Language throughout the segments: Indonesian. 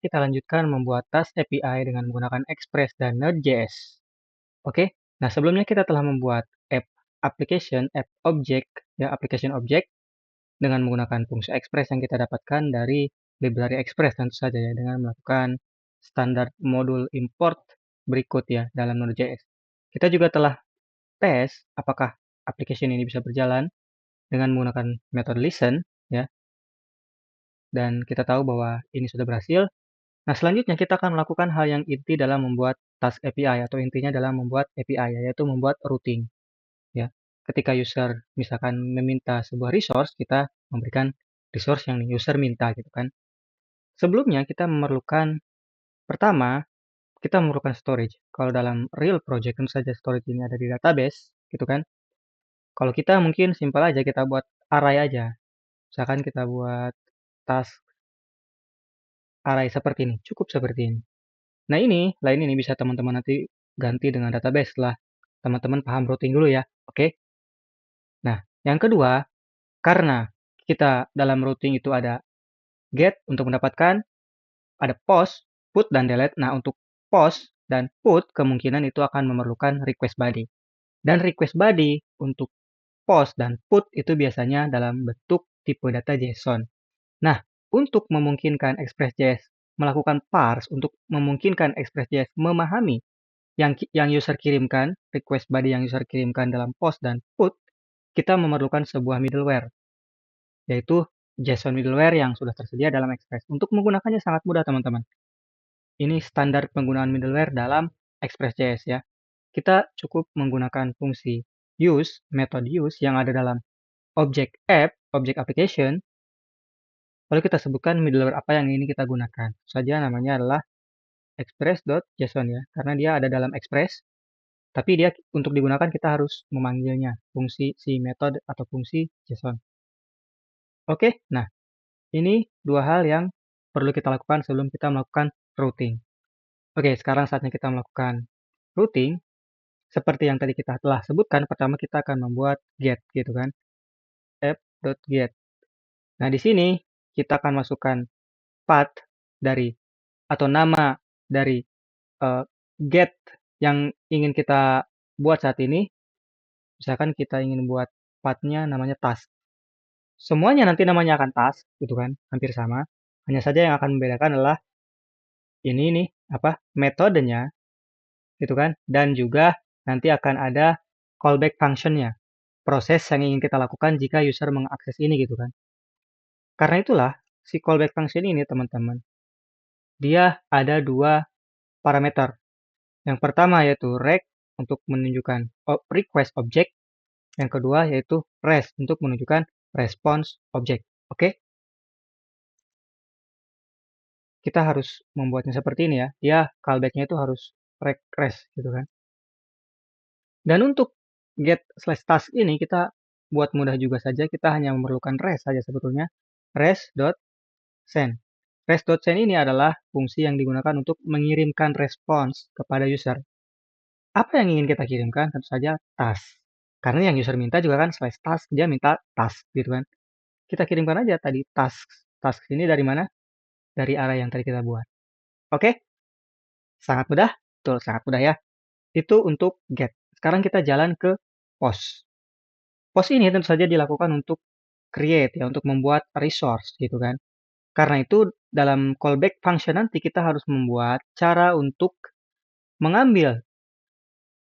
kita lanjutkan membuat task API dengan menggunakan Express dan Node.js. Oke, nah sebelumnya kita telah membuat app application object dengan menggunakan fungsi Express yang kita dapatkan dari library Express tentu saja ya, dengan melakukan standar modul import berikut ya dalam Node.js. Kita juga telah tes apakah application ini bisa berjalan dengan menggunakan metode listen ya, dan kita tahu bahwa ini sudah berhasil. Nah, selanjutnya kita akan melakukan hal yang inti dalam membuat task API atau intinya dalam membuat API yaitu membuat routing ya. Ketika user misalkan meminta sebuah resource, kita memberikan resource yang user minta gitu kan. Sebelumnya kita memerlukan pertama kita memerlukan storage. Kalau dalam real project tentu saja storage ini ada di database gitu kan. Kalau kita mungkin simpel aja kita buat array aja. Misalkan kita buat task array seperti ini, cukup seperti ini. Nah ini bisa teman-teman nanti ganti dengan database setelah teman-teman paham routing dulu ya. Oke. Nah, yang kedua, karena kita dalam routing itu ada get untuk mendapatkan, ada post, put, dan delete. Nah, untuk post dan put kemungkinan itu akan memerlukan request body. Dan request body untuk post dan put itu biasanya dalam bentuk tipe data JSON. Nah, untuk memungkinkan Express.js melakukan parse, untuk memungkinkan Express.js memahami yang user kirimkan, request body yang user kirimkan dalam post dan put, kita memerlukan sebuah middleware, yaitu JSON middleware yang sudah tersedia dalam Express. Untuk menggunakannya sangat mudah, teman-teman. Ini standar penggunaan middleware dalam Express.js ya. Kita cukup menggunakan fungsi use, metode use yang ada dalam object app, object application, lalu kita sebutkan middleware apa yang ingin kita gunakan. Saja namanya adalah express.json ya, karena dia ada dalam Express. Tapi dia untuk digunakan kita harus memanggilnya fungsi si metode atau fungsi JSON. Oke, nah ini dua hal yang perlu kita lakukan sebelum kita melakukan routing. Oke, sekarang saatnya kita melakukan routing. Seperti yang tadi kita telah sebutkan, pertama kita akan membuat get gitu kan. App.get. Nah, di sini kita akan masukkan path dari atau nama dari get yang ingin kita buat saat ini. Misalkan kita ingin buat path-nya namanya task. Semuanya nanti namanya akan task, gitu kan, hampir sama. Hanya saja yang akan membedakan adalah ini nih, metodenya, gitu kan, dan juga nanti akan ada callback function-nya, proses yang ingin kita lakukan jika user mengakses ini, gitu kan. Karena itulah, si callback function ini, teman-teman, dia ada dua parameter. Yang pertama yaitu rect untuk menunjukkan request object, yang kedua yaitu res untuk menunjukkan response object. Oke? Kita harus membuatnya seperti ini ya. Dia callback-nya itu harus res gitu kan. Dan untuk get slash task ini kita buat mudah juga saja. Kita hanya memerlukan res saja sebetulnya. Res.send. Res.send ini adalah fungsi yang digunakan untuk mengirimkan respons kepada user. Apa yang ingin kita kirimkan? Tentu saja task. Karena yang user minta juga kan slash task. Dia minta task gitu kan. Kita kirimkan aja tadi task. Task ini dari mana? Dari array yang tadi kita buat. Oke? Sangat mudah? Betul, sangat mudah ya. Itu untuk get. Sekarang kita jalan ke post. Post ini tentu saja dilakukan untuk create ya, untuk membuat resource gitu kan. Karena itu dalam callback function nanti kita harus membuat cara untuk mengambil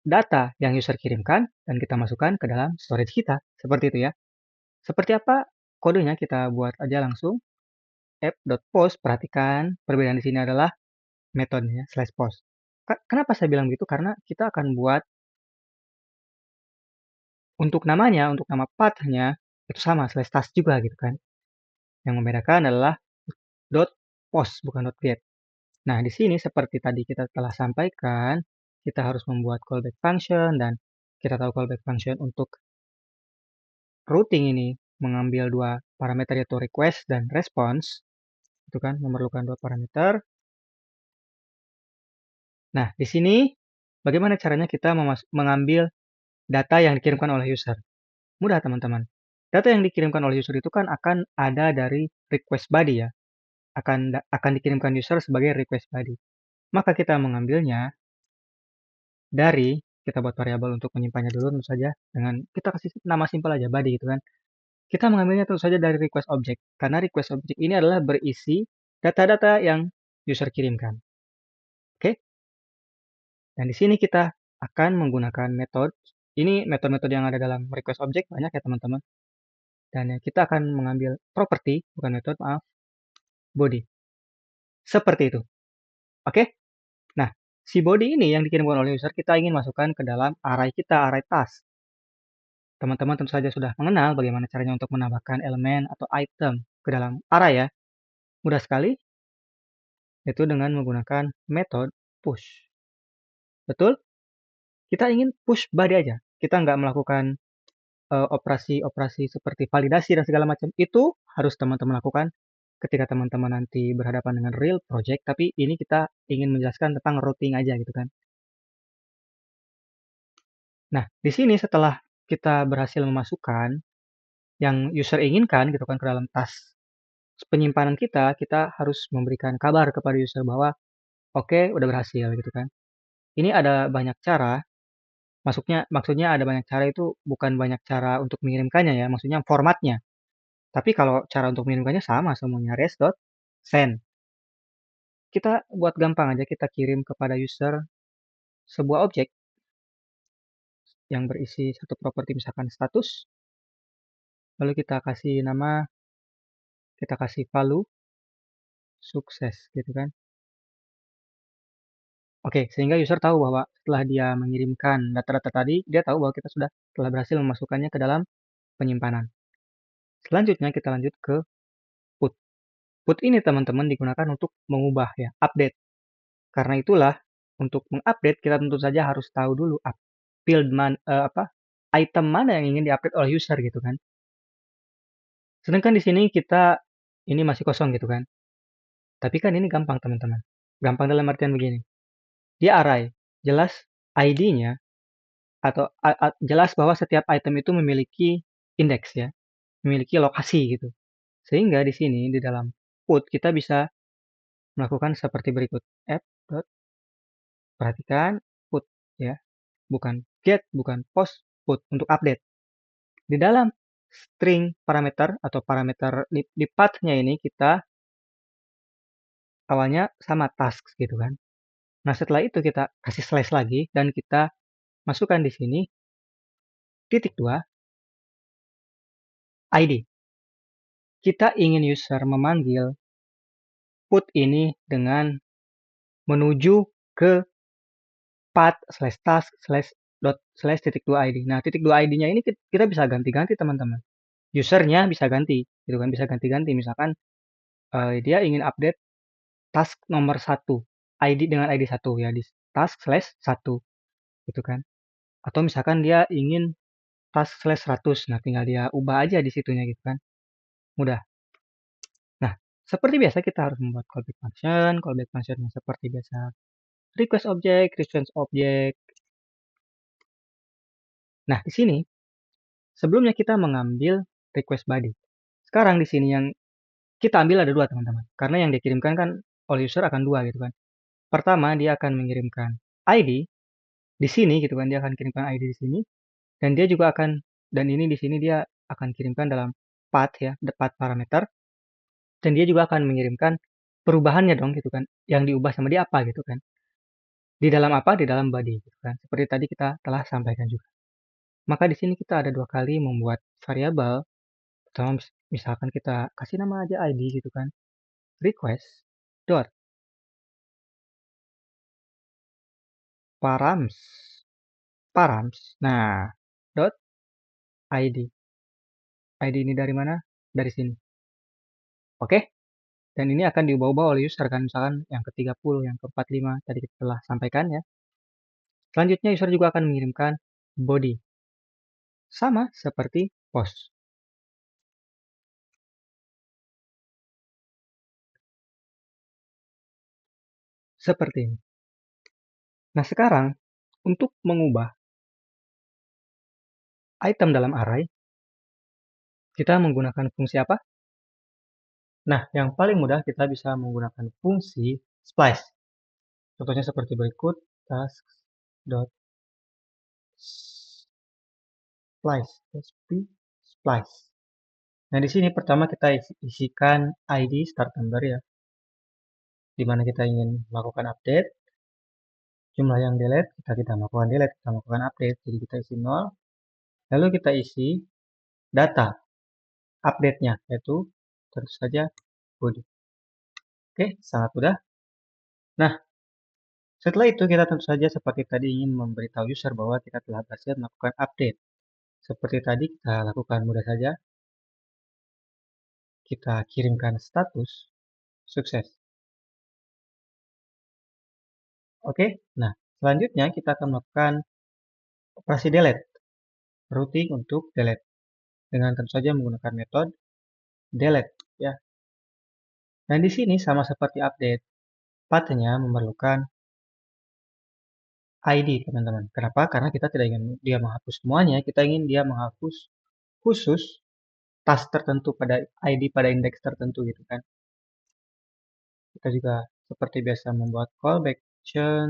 data yang user kirimkan dan kita masukkan ke dalam storage kita. Seperti itu ya. Seperti apa kodenya kita buat aja langsung. App.post, perhatikan perbedaan di sini adalah metodenya /post. Kenapa saya bilang begitu? Karena kita akan buat untuk namanya, untuk nama path-nya itu sama /task juga gitu kan. Yang membedakan adalah .post bukan .get. Nah, di sini seperti tadi kita telah sampaikan, kita harus membuat callback function dan kita tahu callback function untuk routing ini mengambil dua parameter yaitu request dan response. Itu kan memerlukan dua parameter. Nah, di sini bagaimana caranya kita mengambil data yang dikirimkan oleh user? Mudah, teman-teman. Data yang dikirimkan oleh user itu kan akan ada dari request body ya. akan dikirimkan user sebagai request body. Maka kita mengambilnya dari, kita buat variabel untuk menyimpannya dulu tentu saja, dengan kita kasih nama simpel aja, body gitu kan. Kita mengambilnya tentu saja dari request object, karena request object ini adalah berisi data-data yang user kirimkan. Oke? Dan di sini kita akan menggunakan metode. Ini metode-metode yang ada dalam request object banyak ya teman-teman. Dan kita akan mengambil property, bukan metode, maaf, body. Seperti itu. Oke? Nah, si body ini yang dikirimkan oleh user kita ingin masukkan ke dalam array kita, array task. Teman-teman tentu saja sudah mengenal bagaimana caranya untuk menambahkan elemen atau item ke dalam array ya. Mudah sekali, yaitu dengan menggunakan metode push. Betul? Kita ingin push body aja. Kita nggak melakukan operasi-operasi seperti validasi dan segala macam. Itu harus teman-teman lakukan ketika teman-teman nanti berhadapan dengan real project. Tapi ini kita ingin menjelaskan tentang routing aja gitu kan. Nah, di sini setelah kita berhasil memasukkan yang user inginkan gitu kan ke dalam task penyimpanan kita, kita harus memberikan kabar kepada user bahwa oke, udah berhasil gitu kan. Ini ada banyak cara, maksudnya ada banyak cara itu bukan banyak cara untuk mengirimkannya ya, maksudnya formatnya. Tapi kalau cara untuk mengirimkannya sama semuanya, res.send. Kita buat gampang aja, kita kirim kepada user sebuah objek yang berisi satu properti misalkan status, lalu kita kasih nama, kita kasih value, sukses gitu kan. Oke, sehingga user tahu bahwa setelah dia mengirimkan data-data tadi, dia tahu bahwa kita telah berhasil memasukkannya ke dalam penyimpanan. Selanjutnya kita lanjut ke put. Put ini teman-teman digunakan untuk mengubah ya, update. Karena itulah untuk mengupdate kita tentu saja harus tahu dulu item mana yang ingin diupdate oleh user gitu kan. Sedangkan di sini kita ini masih kosong gitu kan. Tapi kan ini gampang teman-teman. Gampang dalam artian begini. Dia array, jelas ID-nya atau jelas bahwa setiap item itu memiliki indeks ya, memiliki lokasi gitu. Sehingga di sini di dalam put kita bisa melakukan seperti berikut. App dot perhatikan put ya, bukan get, bukan post, put untuk update. Di dalam string parameter atau parameter di path-nya ini kita awalnya sama tasks gitu kan. Nah, setelah itu kita kasih slash lagi dan kita masukkan di sini titik 2 ID. Kita ingin user memanggil put ini dengan menuju ke path slash task slash dot slash titik 2 ID. Nah, titik 2 ID-nya ini kita bisa ganti-ganti teman-teman. Usernya bisa ganti, gitu kan, bisa ganti-ganti. Misalkan dia ingin update task nomor 1, ID dengan ID 1 ya, di task slash 1, gitu kan. Atau misalkan dia ingin task slash 100, nah tinggal dia ubah aja di situnya gitu kan. Mudah. Nah, seperti biasa kita harus membuat callback function yang seperti biasa. Request object, response object. Nah, di sini sebelumnya kita mengambil request body. Sekarang di sini yang kita ambil ada dua teman-teman. Karena yang dikirimkan kan oleh user akan dua gitu kan. Pertama dia akan mengirimkan ID di sini gitu kan, dia akan kirimkan ID di sini dan dia juga akan dan ini di sini dia akan kirimkan dalam path ya, path parameter dan dia juga akan mengirimkan perubahannya dong gitu kan. Yang diubah sama dia apa gitu kan. Di dalam apa? Di dalam body gitu kan. Seperti tadi kita telah sampaikan juga. Maka di sini kita ada dua kali membuat variabel. Pertama misalkan kita kasih nama aja ID gitu kan. Request dot params. Nah, dot ID. ID ini dari mana? Dari sini. Oke? Dan ini akan diubah-ubah oleh user kan. Misalkan yang ke-30, yang ke-45 tadi kita telah sampaikan ya. Selanjutnya user juga akan mengirimkan body. Sama seperti post. Seperti ini. Nah sekarang, untuk mengubah item dalam array, kita menggunakan fungsi apa? Nah, yang paling mudah kita bisa menggunakan fungsi splice. Contohnya seperti berikut, task.splice, splice. Nah, di sini pertama kita isikan ID start number ya, di mana kita ingin melakukan update. Jumlah yang delete, kita tidak melakukan delete, kita melakukan update. Jadi kita isi 0. Lalu kita isi data update-nya, yaitu tentu saja body. Oke, sangat mudah. Nah, setelah itu kita tentu saja seperti tadi ingin memberitahu user bahwa kita telah berhasil melakukan update. Seperti tadi kita lakukan mudah saja. Kita kirimkan status sukses. Oke, nah selanjutnya kita akan melakukan operasi delete, routing untuk delete dengan tentu saja menggunakan metode delete ya. Dan di sini sama seperti update, pathnya memerlukan ID teman-teman. Kenapa? Karena kita tidak ingin dia menghapus semuanya, kita ingin dia menghapus khusus task tertentu pada ID pada indeks tertentu gitu kan. Kita juga seperti biasa membuat callback action.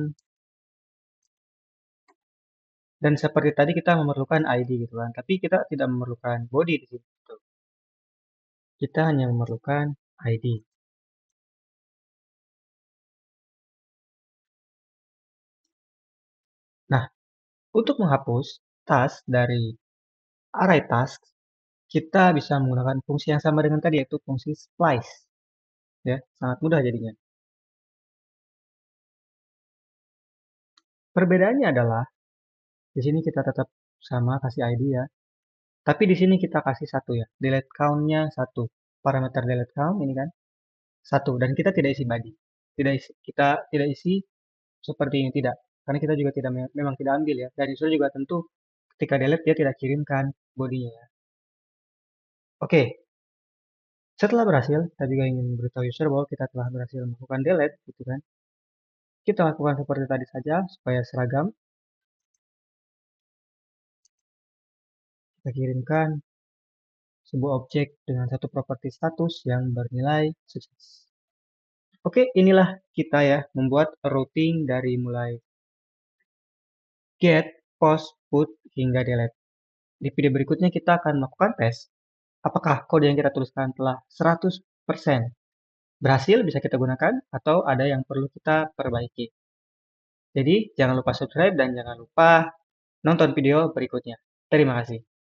Dan seperti tadi kita memerlukan ID gitu kan, tapi kita tidak memerlukan body di situ. Kita hanya memerlukan ID. Nah, untuk menghapus task dari array task, kita bisa menggunakan fungsi yang sama dengan tadi, yaitu fungsi splice. Ya, sangat mudah jadinya. Perbedaannya adalah di sini kita tetap sama kasih ID ya. Tapi di sini kita kasih satu ya. Delete count-nya satu. Parameter delete count ini kan satu. Dan kita tidak isi body. Kita tidak isi seperti ini tidak. Karena kita juga tidak memang tidak ambil ya. Dan user juga tentu ketika delete dia tidak kirimkan bodinya ya. Oke. Setelah berhasil, kita juga ingin beritahu user bahwa kita telah berhasil melakukan delete gitu kan. Kita lakukan seperti tadi saja supaya seragam. Kita kirimkan sebuah objek dengan satu properti status yang bernilai sukses. Oke, inilah kita ya membuat routing dari mulai get, post, put, hingga delete. Di video berikutnya kita akan melakukan tes. Apakah kode yang kita tuliskan telah 100% berhasil bisa kita gunakan atau ada yang perlu kita perbaiki. Jadi jangan lupa subscribe dan jangan lupa nonton video berikutnya. Terima kasih.